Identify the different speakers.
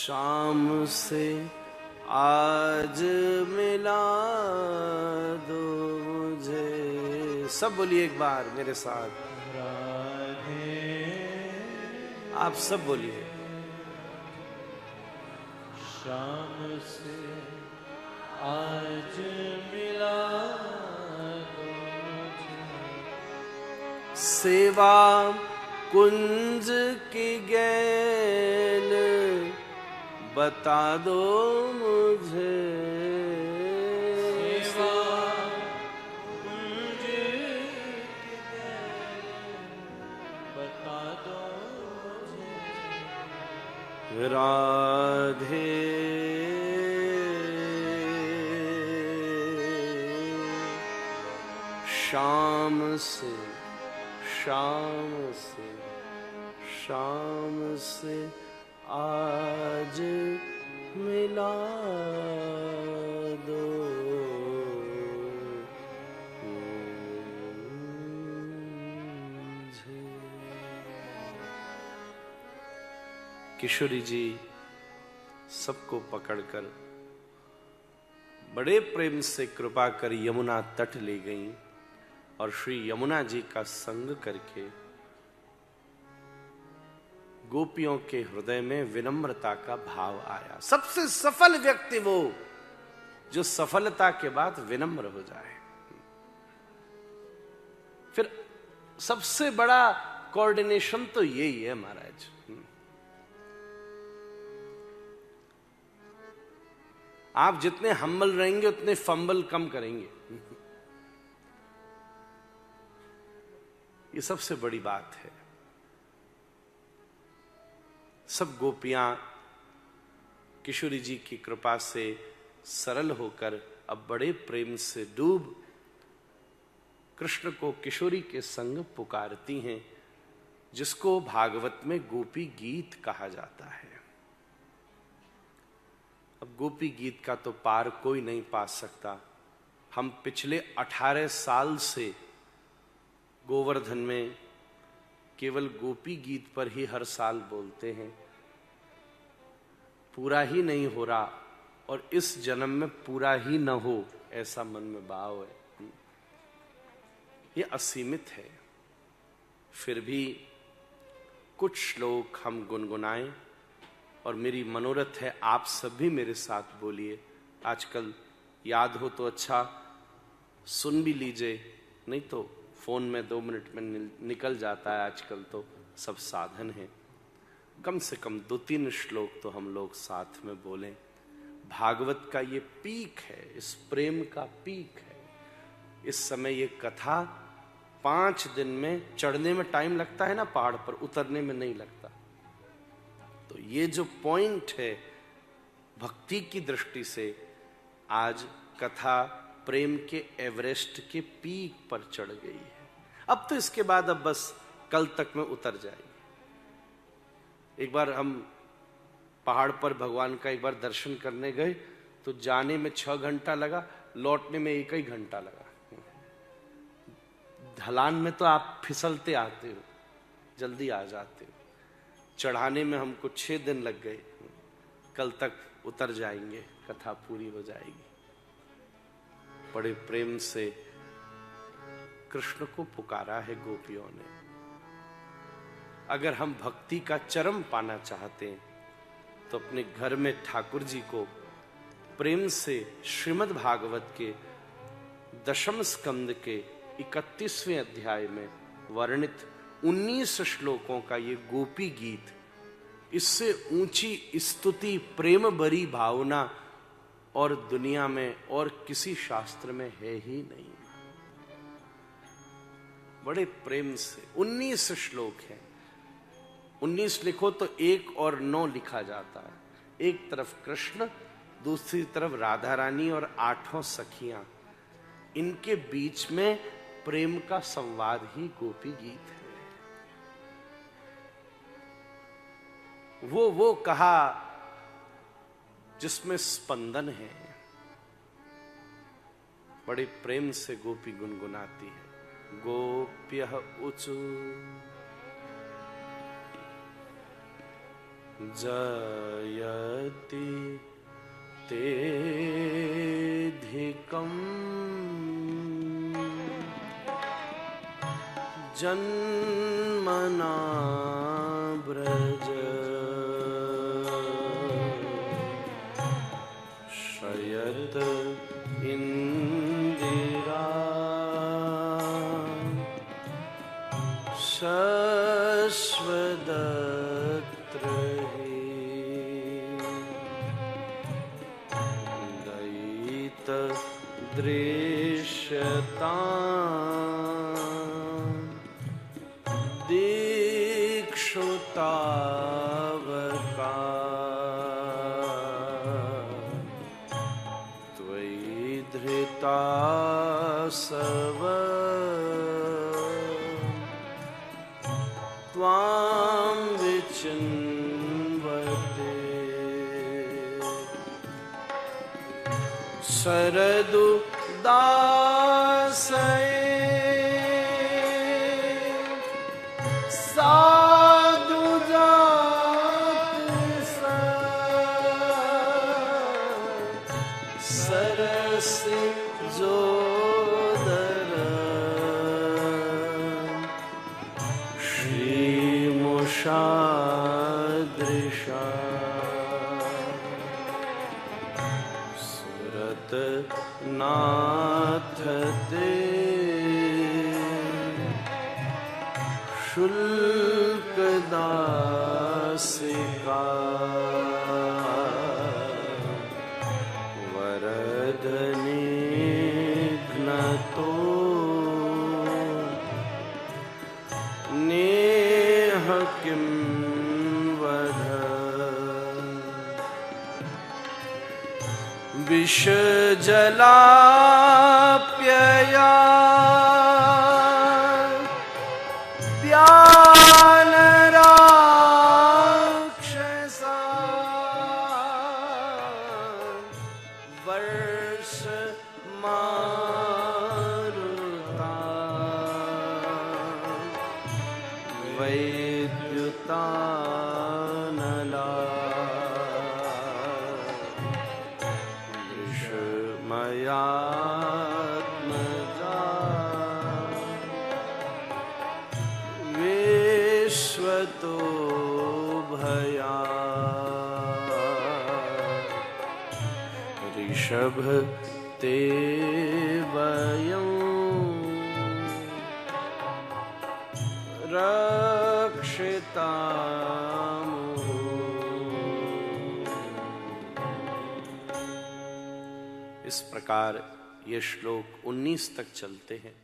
Speaker 1: शाम से आज मिला दो मुझे। सब बोलिए एक बार मेरे साथ, आप सब बोलिए।
Speaker 2: शाम से आज मिला दो मुझे,
Speaker 1: सेवा कुंज की गैल बता दो मुझे।
Speaker 2: सेवा कुंज की गैल बता दो मुझे।
Speaker 1: राधे शाम से शाम से शाम से आज मिला दो मुझे। किशोरी जी सबको पकड़कर बड़े प्रेम से कृपा कर यमुना तट ले गईं और श्री यमुना जी का संग करके गोपियों के हृदय में विनम्रता का भाव आया। सबसे सफल व्यक्ति वो जो सफलता के बाद विनम्र हो जाए। फिर सबसे बड़ा कोऑर्डिनेशन तो यही है महाराज। आप जितने हम्बल रहेंगे उतने फंबल कम करेंगे। ये सबसे बड़ी बात है। सब गोपियां किशोरी जी की कृपा से सरल होकर अब बड़े प्रेम से डूब कृष्ण को किशोरी के संग पुकारती हैं, जिसको भागवत में गोपी गीत कहा जाता है। अब गोपी गीत का तो पार कोई नहीं पा सकता। हम पिछले 18 साल से गोवर्धन में केवल गोपी गीत पर ही हर साल बोलते हैं। पूरा ही नहीं हो रहा और इस जन्म में पूरा ही न हो ऐसा मन में भाव है। ये असीमित है। फिर भी कुछ श्लोक हम गुनगुनाएं और मेरी मनोरथ है आप सभी मेरे साथ बोलिए। आजकल याद हो तो अच्छा, सुन भी लीजिए, नहीं तो फोन में 2 मिनट में निकल जाता है। आजकल तो सब साधन है। कम से कम 2-3 श्लोक तो हम लोग साथ में बोलें। भागवत का ये पीक है, इस प्रेम का पीक है। इस समय ये कथा 5 दिन में, चढ़ने में टाइम लगता है ना पहाड़ पर, उतरने में नहीं लगता। तो ये जो पॉइंट है भक्ति की दृष्टि से, आज कथा प्रेम के एवरेस्ट के पीक पर चढ़ गई है। अब तो इसके बाद अब बस कल तक में उतर जाएगी। एक बार हम पहाड़ पर भगवान का एक बार दर्शन करने गए तो जाने में 6 घंटा लगा, लौटने में 1 ही घंटा लगा। ढलान में तो आप फिसलते आते हो, जल्दी आ जाते हो। चढ़ाने में हमको 6 दिन लग गए। कल तक उतर जाएंगे, कथा पूरी हो जाएगी। बड़े प्रेम से कृष्ण को पुकारा है गोपियों ने। अगर हम भक्ति का चरम पाना चाहते हैं तो अपने घर में ठाकुर जी को प्रेम से श्रीमद् भागवत के 10वें स्कंद के 31वें अध्याय में वर्णित 19 श्लोकों का ये गोपी गीत, इससे ऊंची स्तुति, प्रेम भरी भावना और दुनिया में और किसी शास्त्र में है ही नहीं। बड़े प्रेम से 19 श्लोक हैं। 19 लिखो तो 1 और 9 लिखा जाता है। एक तरफ कृष्ण, दूसरी तरफ राधा रानी और 8 सखियां। इनके बीच में प्रेम का संवाद ही गोपी गीत है। वो कहा जिसमें स्पंदन है। बड़े प्रेम से गोपी गुनगुनाती है। गोप्यः ऊचु जयति तेधिकम् जन्मना व्रज श्रयत इंदिरा शश्वदत्र दयित दृश्यता दीक्षुतावका त्वयि धृता सव त्वां विचिन्वते शरदु दासये साधु जात सरस जोदर श्रीमुषादृशा सुरत नाथ ते शुल्कदासिका वरदनिघ्नतो नेह किं वद विषजलाप्यया राक्षसा वर्ष मारुता वैद्युतानला विषमयात्मजा विश्वतो भया ऋषभ ते वयं रक्षितामः। इस प्रकार ये श्लोक 19 तक चलते हैं।